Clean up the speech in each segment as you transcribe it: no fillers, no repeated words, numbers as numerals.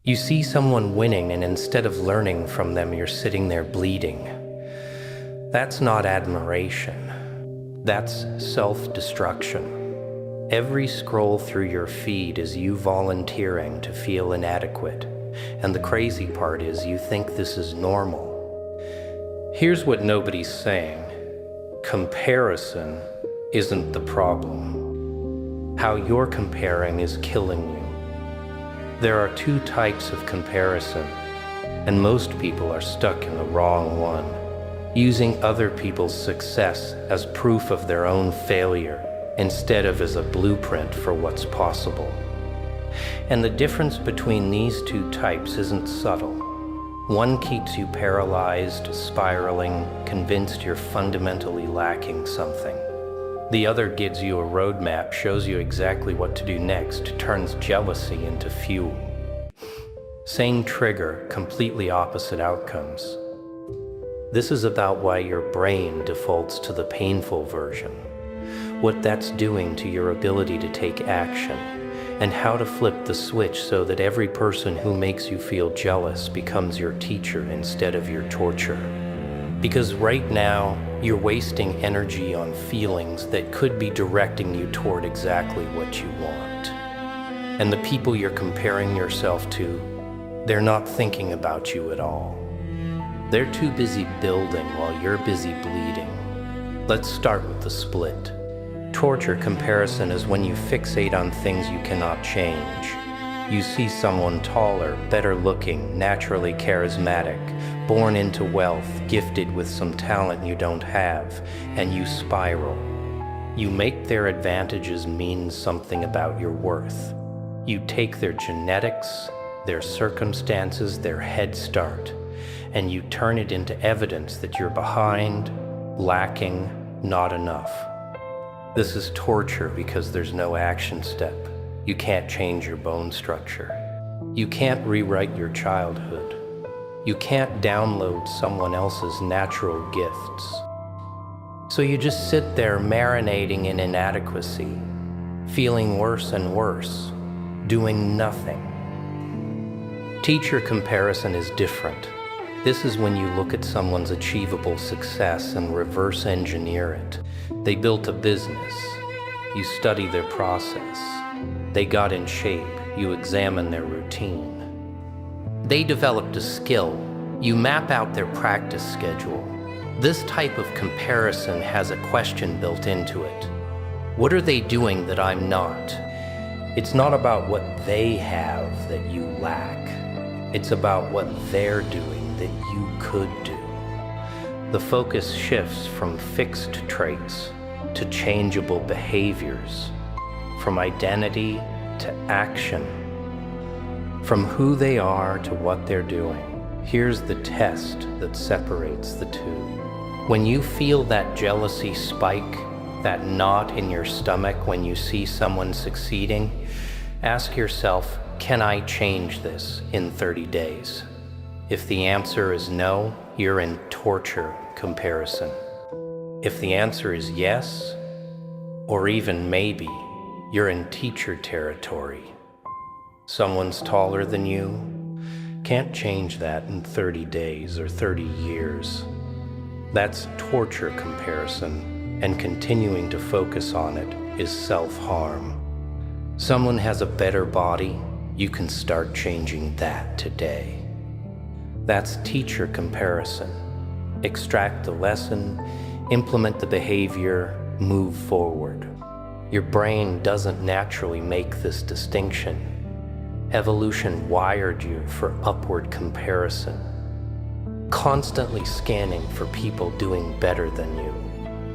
You see someone winning, and instead of learning from them, you're sitting there bleeding. That's not admiration. That's self-destruction. Every scroll through your feed is you volunteering to feel inadequate. And the crazy part is you think this is normal. Here's what nobody's saying. Comparison isn't the problem. How you're comparing is killing you. There are two types of comparison, and most people are stuck in the wrong one, using other people's success as proof of their own failure instead of as a blueprint for what's possible. And the difference between these two types isn't subtle. One keeps you paralyzed, spiraling, convinced you're fundamentally lacking something. The other gives you a roadmap, shows you exactly what to do next, turns jealousy into fuel. Same trigger, completely opposite outcomes. This is about why your brain defaults to the painful version, what that's doing to your ability to take action, and how to flip the switch so that every person who makes you feel jealous becomes your teacher instead of your torture. Because right now, you're wasting energy on feelings that could be directing you toward exactly what you want. And the people you're comparing yourself to, they're not thinking about you at all. They're too busy building while you're busy bleeding. Let's start with the split. Torture comparison is when you fixate on things you cannot change. You see someone taller, better looking, naturally charismatic, born into wealth, gifted with some talent you don't have, and you spiral. You make their advantages mean something about your worth. You take their genetics, their circumstances, their head start, and you turn it into evidence that you're behind, lacking, not enough. This is torture because there's no action step. You can't change your bone structure. You can't rewrite your childhood. You can't download someone else's natural gifts. So you just sit there marinating in inadequacy, feeling worse and worse, doing nothing. Teacher comparison is different. This is when you look at someone's achievable success and reverse engineer it. They built a business. You study their process. They got in shape. You examine their routine. They developed a skill. You map out their practice schedule. This type of comparison has a question built into it. What are they doing that I'm not? It's not about what they have that you lack. It's about what they're doing that you could do. The focus shifts from fixed traits to changeable behaviors, from identity to action, from who they are to what they're doing. Here's the test that separates the two. When you feel that jealousy spike, that knot in your stomach when you see someone succeeding, ask yourself, can I change this in 30 days? If the answer is no, you're in torture comparison. If the answer is yes, or even maybe, you're in teacher territory. Someone's taller than you. Can't change that in 30 days or 30 years. That's torture comparison, and continuing to focus on it is self-harm. Someone has a better body, you can start changing that today. That's teacher comparison. Extract the lesson, implement the behavior, move forward. Your brain doesn't naturally make this distinction. Evolution wired you for upward comparison, constantly scanning for people doing better than you.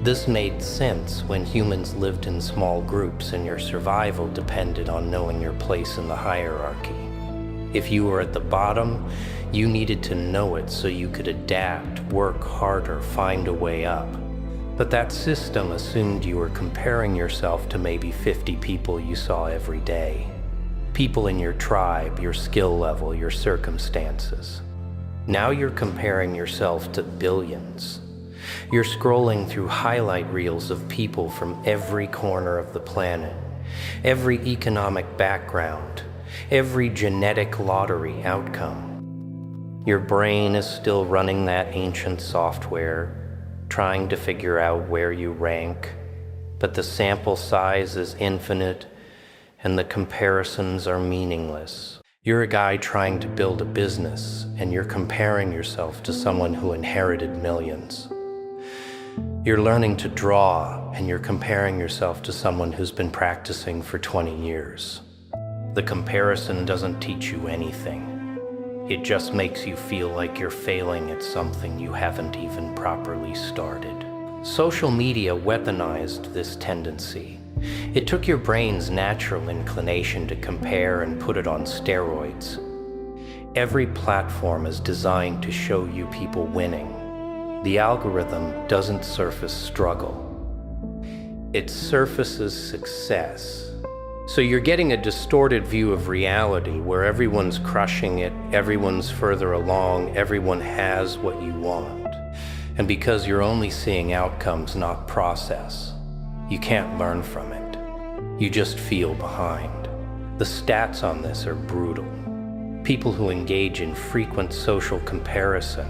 This made sense when humans lived in small groups and your survival depended on knowing your place in the hierarchy. If you were at the bottom, you needed to know it so you could adapt, work harder, find a way up. But that system assumed you were comparing yourself to maybe 50 people you saw every day. People in your tribe, your skill level, your circumstances. Now you're comparing yourself to billions. You're scrolling through highlight reels of people from every corner of the planet, every economic background, every genetic lottery outcome. Your brain is still running that ancient software, trying to figure out where you rank, but the sample size is infinite and the comparisons are meaningless. You're a guy trying to build a business and you're comparing yourself to someone who inherited millions. You're learning to draw and you're comparing yourself to someone who's been practicing for 20 years. The comparison doesn't teach you anything. It just makes you feel like you're failing at something you haven't even properly started. Social media weaponized this tendency. It took your brain's natural inclination to compare and put it on steroids. Every platform is designed to show you people winning. The algorithm doesn't surface struggle. It surfaces success. So you're getting a distorted view of reality where everyone's crushing it, everyone's further along, everyone has what you want. And because you're only seeing outcomes, not process, you can't learn from it. You just feel behind. The stats on this are brutal. People who engage in frequent social comparison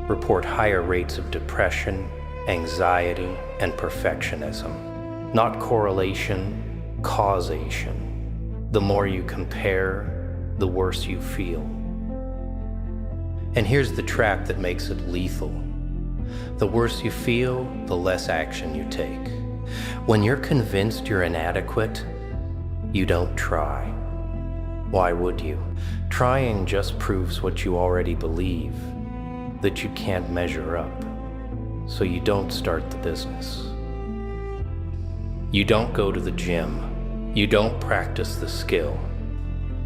report higher rates of depression, anxiety, and perfectionism. Not correlation, causation. The more you compare, the worse you feel. And here's the trap that makes it lethal. The worse you feel, the less action you take. When you're convinced you're inadequate, you don't try. Why would you? Trying just proves what you already believe, that you can't measure up. So you don't start the business. You don't go to the gym. You don't practice the skill.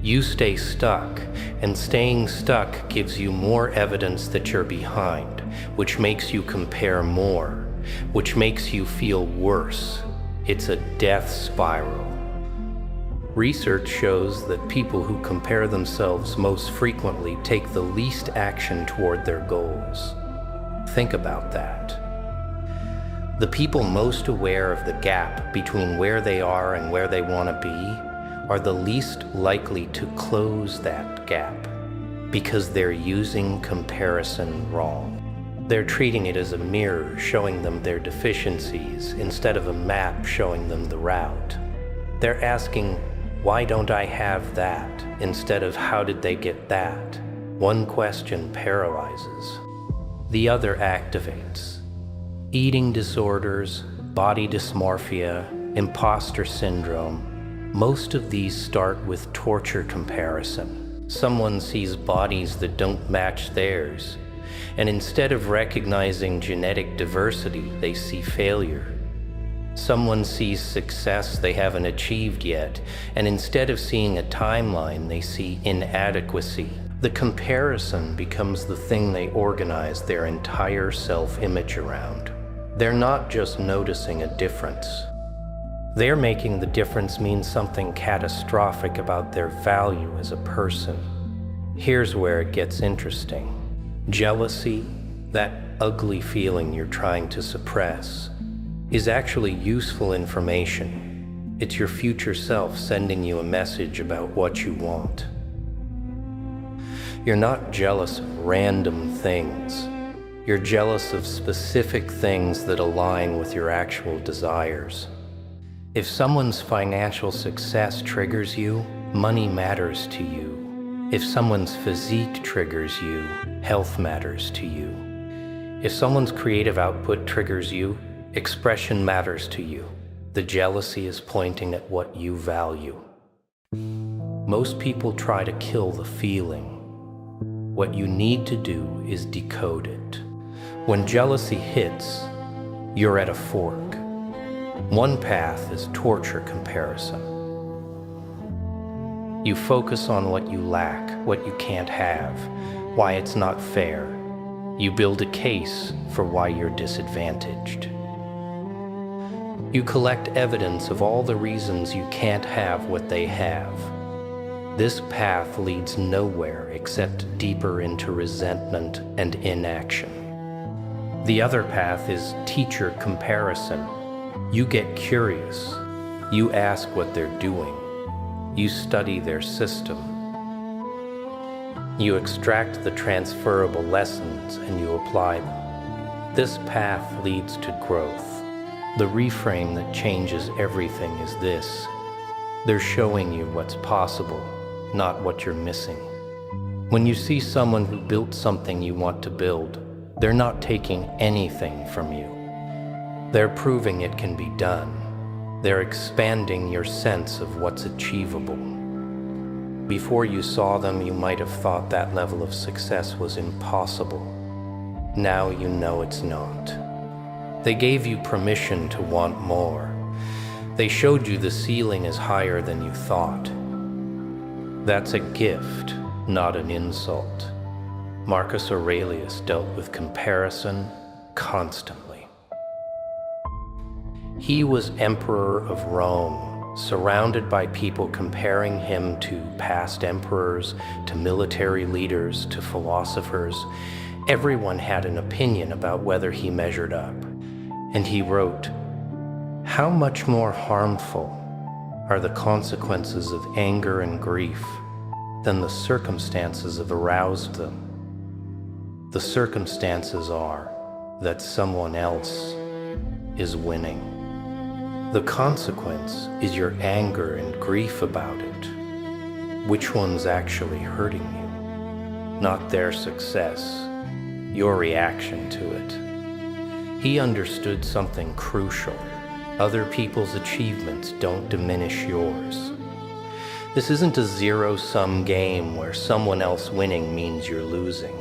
You stay stuck, and staying stuck gives you more evidence that you're behind, which makes you compare more, which makes you feel worse. It's a death spiral. Research shows that people who compare themselves most frequently take the least action toward their goals. Think about that. The people most aware of the gap between where they are and where they want to be are the least likely to close that gap because they're using comparison wrong. They're treating it as a mirror showing them their deficiencies instead of a map showing them the route. They're asking, why don't I have that, instead of how did they get that? One question paralyzes. The other activates. Eating disorders, body dysmorphia, imposter syndrome, most of these start with torture comparison. Someone sees bodies that don't match theirs, and instead of recognizing genetic diversity, they see failure. Someone sees success they haven't achieved yet, and instead of seeing a timeline, they see inadequacy. The comparison becomes the thing they organize their entire self-image around. They're not just noticing a difference. They're making the difference mean something catastrophic about their value as a person. Here's where it gets interesting. Jealousy, that ugly feeling you're trying to suppress, is actually useful information. It's your future self sending you a message about what you want. You're not jealous of random things. You're jealous of specific things that align with your actual desires. If someone's financial success triggers you, money matters to you. If someone's physique triggers you, health matters to you. If someone's creative output triggers you, expression matters to you. The jealousy is pointing at what you value. Most people try to kill the feeling. What you need to do is decode it. When jealousy hits, you're at a fork. One path is torture comparison. You focus on what you lack, what you can't have, why it's not fair. You build a case for why you're disadvantaged. You collect evidence of all the reasons you can't have what they have. This path leads nowhere except deeper into resentment and inaction. The other path is teacher comparison. You get curious. You ask what they're doing. You study their system. You extract the transferable lessons and you apply them. This path leads to growth. The reframe that changes everything is this. They're showing you what's possible, not what you're missing. When you see someone who built something you want to build, they're not taking anything from you. They're proving it can be done. They're expanding your sense of what's achievable. Before you saw them, you might have thought that level of success was impossible. Now you know it's not. They gave you permission to want more. They showed you the ceiling is higher than you thought. That's a gift, not an insult. Marcus Aurelius dealt with comparison constantly. He was emperor of Rome, surrounded by people comparing him to past emperors, to military leaders, to philosophers. Everyone had an opinion about whether he measured up. And he wrote, "How much more harmful are the consequences of anger and grief than the circumstances have aroused them? The circumstances are that someone else is winning. The consequence is your anger and grief about it. Which one's actually hurting you? Not their success, your reaction to it." He understood something crucial. Other people's achievements don't diminish yours. This isn't a zero-sum game where someone else winning means you're losing.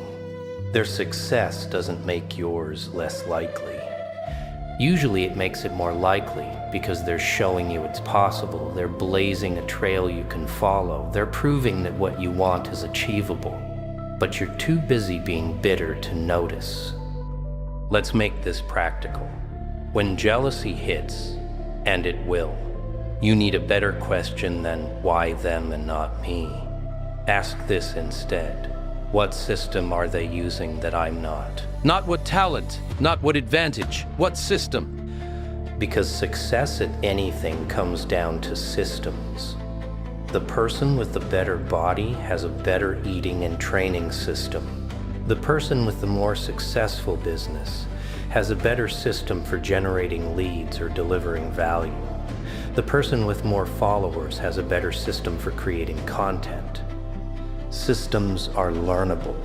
Their success doesn't make yours less likely. Usually it makes it more likely because they're showing you it's possible. They're blazing a trail you can follow. They're proving that what you want is achievable. But you're too busy being bitter to notice. Let's make this practical. When jealousy hits, and it will, you need a better question than why them and not me. Ask this instead. What system are they using that I'm not? Not what talent, not what advantage, what system? Because success at anything comes down to systems. The person with the better body has a better eating and training system. The person with the more successful business has a better system for generating leads or delivering value. The person with more followers has a better system for creating content. Systems are learnable.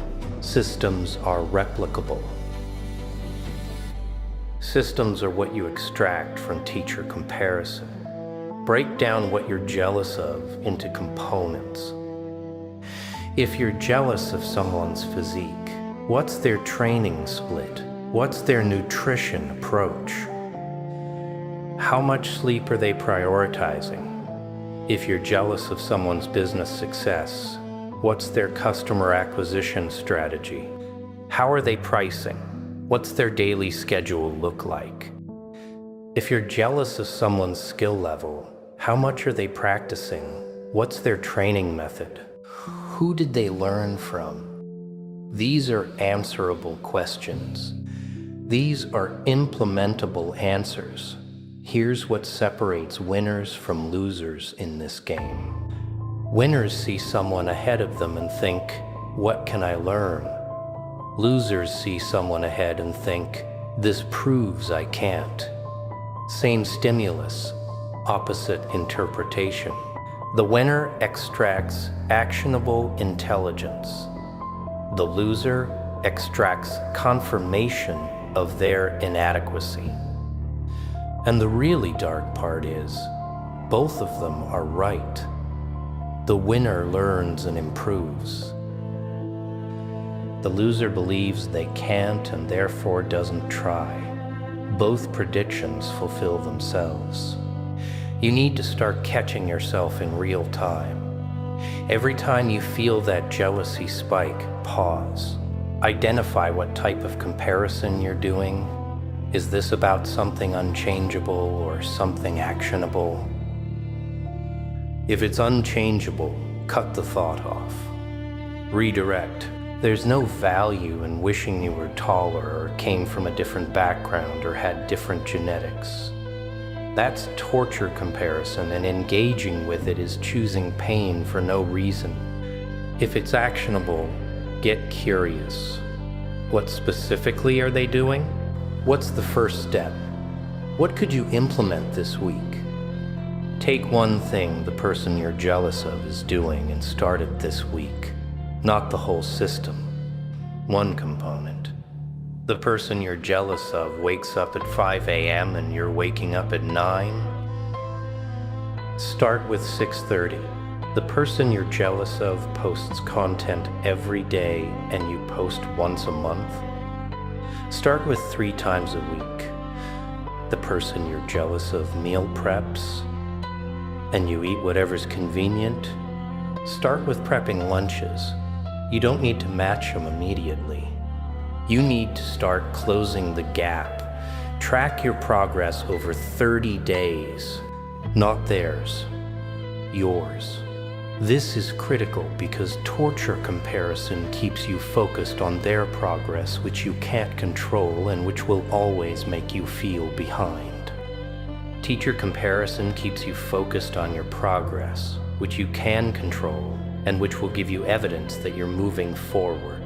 Systems are replicable. Systems are what you extract from teacher comparison. Break down what you're jealous of into components. If you're jealous of someone's physique, what's their training split? What's their nutrition approach? How much sleep are they prioritizing? If you're jealous of someone's business success, what's their customer acquisition strategy? How are they pricing? What's their daily schedule look like? If you're jealous of someone's skill level, how much are they practicing? What's their training method? Who did they learn from? These are answerable questions. These are implementable answers. Here's what separates winners from losers in this game. Winners see someone ahead of them and think, "What can I learn?" Losers see someone ahead and think, "This proves I can't." Same stimulus, opposite interpretation. The winner extracts actionable intelligence. The loser extracts confirmation of their inadequacy. And the really dark part is, both of them are right. The winner learns and improves. The loser believes they can't and therefore doesn't try. Both predictions fulfill themselves. You need to start catching yourself in real time. Every time you feel that jealousy spike, pause. Identify what type of comparison you're doing. Is this about something unchangeable or something actionable? If it's unchangeable, cut the thought off. Redirect. There's no value in wishing you were taller or came from a different background or had different genetics. That's torture comparison, and engaging with it is choosing pain for no reason. If it's actionable, get curious. What specifically are they doing? What's the first step? What could you implement this week? Take one thing the person you're jealous of is doing and start it this week, not the whole system. One component. The person you're jealous of wakes up at 5 a.m. and you're waking up at 9. Start with 6:30. The person you're jealous of posts content every day and you post once a month. Start with 3 times a week. The person you're jealous of meal preps and you eat whatever's convenient. Start with prepping lunches. You don't need to match them immediately. You need to start closing the gap. Track your progress over 30 days. Not theirs, yours. This is critical because torture comparison keeps you focused on their progress, which you can't control and which will always make you feel behind. Teacher comparison keeps you focused on your progress, which you can control and which will give you evidence that you're moving forward.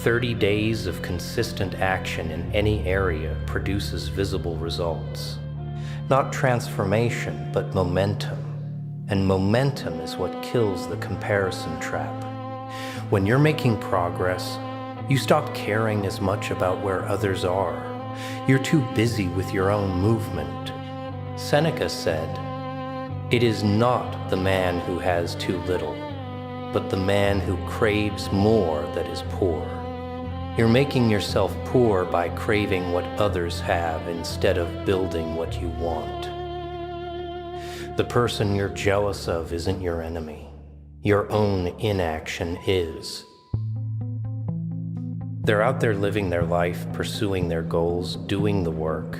30 days of consistent action in any area produces visible results. Not transformation, but momentum. And momentum is what kills the comparison trap. When you're making progress, you stop caring as much about where others are. You're too busy with your own movement. Seneca said, "It is not the man who has too little, but the man who craves more that is poor." You're making yourself poor by craving what others have instead of building what you want. The person you're jealous of isn't your enemy. Your own inaction is. They're out there living their life, pursuing their goals, doing the work.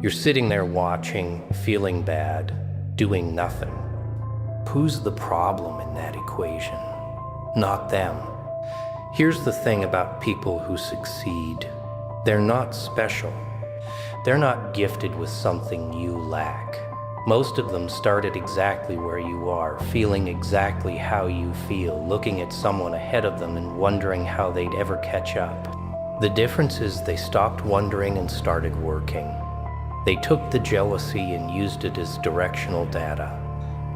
You're sitting there watching, feeling bad, doing nothing. Who's the problem in that equation? Not them. Here's the thing about people who succeed. They're not special. They're not gifted with something you lack. Most of them started exactly where you are, feeling exactly how you feel, looking at someone ahead of them and wondering how they'd ever catch up. The difference is they stopped wondering and started working. They took the jealousy and used it as directional data.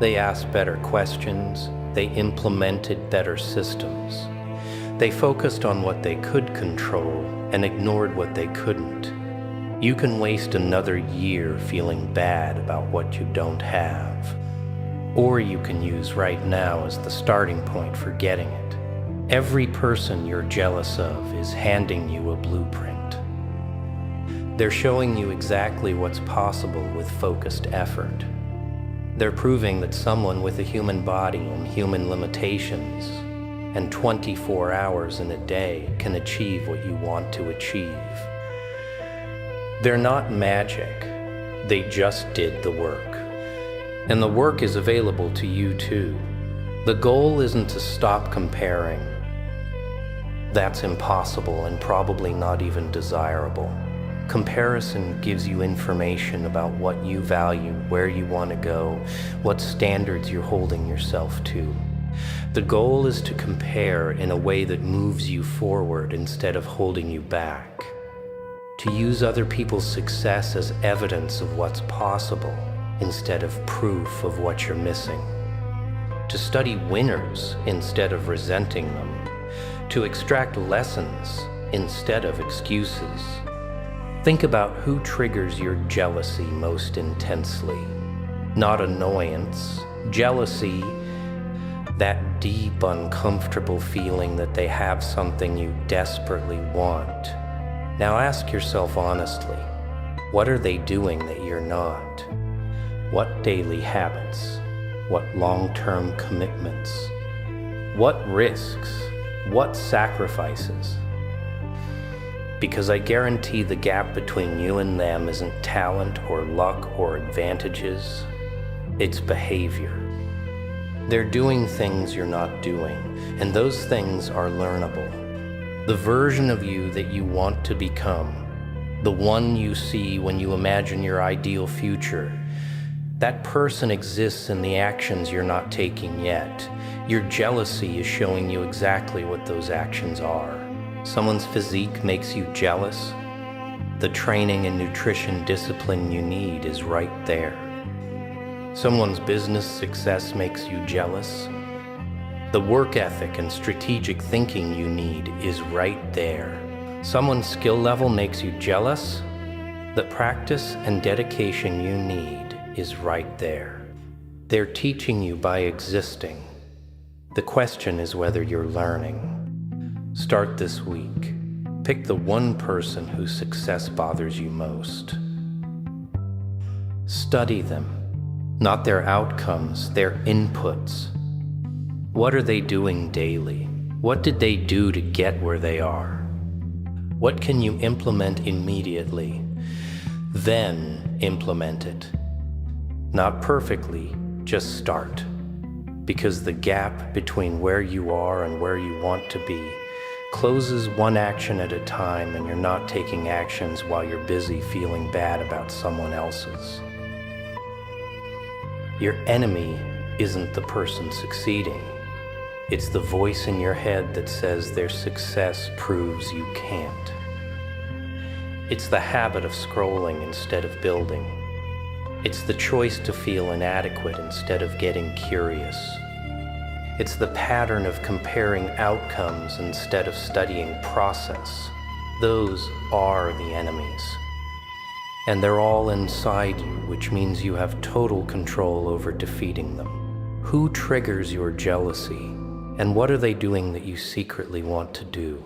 They asked better questions. They implemented better systems. They focused on what they could control and ignored what they couldn't. You can waste another year feeling bad about what you don't have. Or you can use right now as the starting point for getting it. Every person you're jealous of is handing you a blueprint. They're showing you exactly what's possible with focused effort. They're proving that someone with a human body and human limitations and 24 hours in a day can achieve what you want to achieve. They're not magic. They just did the work. And the work is available to you too. The goal isn't to stop comparing. That's impossible and probably not even desirable. Comparison gives you information about what you value, where you want to go, what standards you're holding yourself to. The goal is to compare in a way that moves you forward instead of holding you back. To use other people's success as evidence of what's possible instead of proof of what you're missing. To study winners instead of resenting them. To extract lessons instead of excuses. Think about who triggers your jealousy most intensely. Not annoyance, jealousy, that deep, uncomfortable feeling that they have something you desperately want. Now ask yourself honestly, what are they doing that you're not? What daily habits? What long-term commitments? What risks? What sacrifices? Because I guarantee the gap between you and them isn't talent or luck or advantages, it's behavior. They're doing things you're not doing, and those things are learnable. The version of you that you want to become, the one you see when you imagine your ideal future, That person exists in the actions you're not taking yet. Your jealousy is showing you exactly what those actions are. Someone's physique makes you jealous. The training and nutrition discipline you need is right there. Someone's business success makes you jealous. The work ethic and strategic thinking you need is right there. Someone's skill level makes you jealous. The practice and dedication you need is right there. They're teaching you by existing. The question is whether you're learning. Start this week. Pick the one person whose success bothers you most. Study them, not their outcomes, their inputs. What are they doing daily? What did they do to get where they are? What can you implement immediately? Then implement it. Not perfectly, just start. Because the gap between where you are and where you want to be closes one action at a time, and you're not taking actions while you're busy feeling bad about someone else's. Your enemy isn't the person succeeding. It's the voice in your head that says their success proves you can't. It's the habit of scrolling instead of building. It's the choice to feel inadequate instead of getting curious. It's the pattern of comparing outcomes instead of studying process. Those are the enemies. And they're all inside you, which means you have total control over defeating them. Who triggers your jealousy? And what are they doing that you secretly want to do?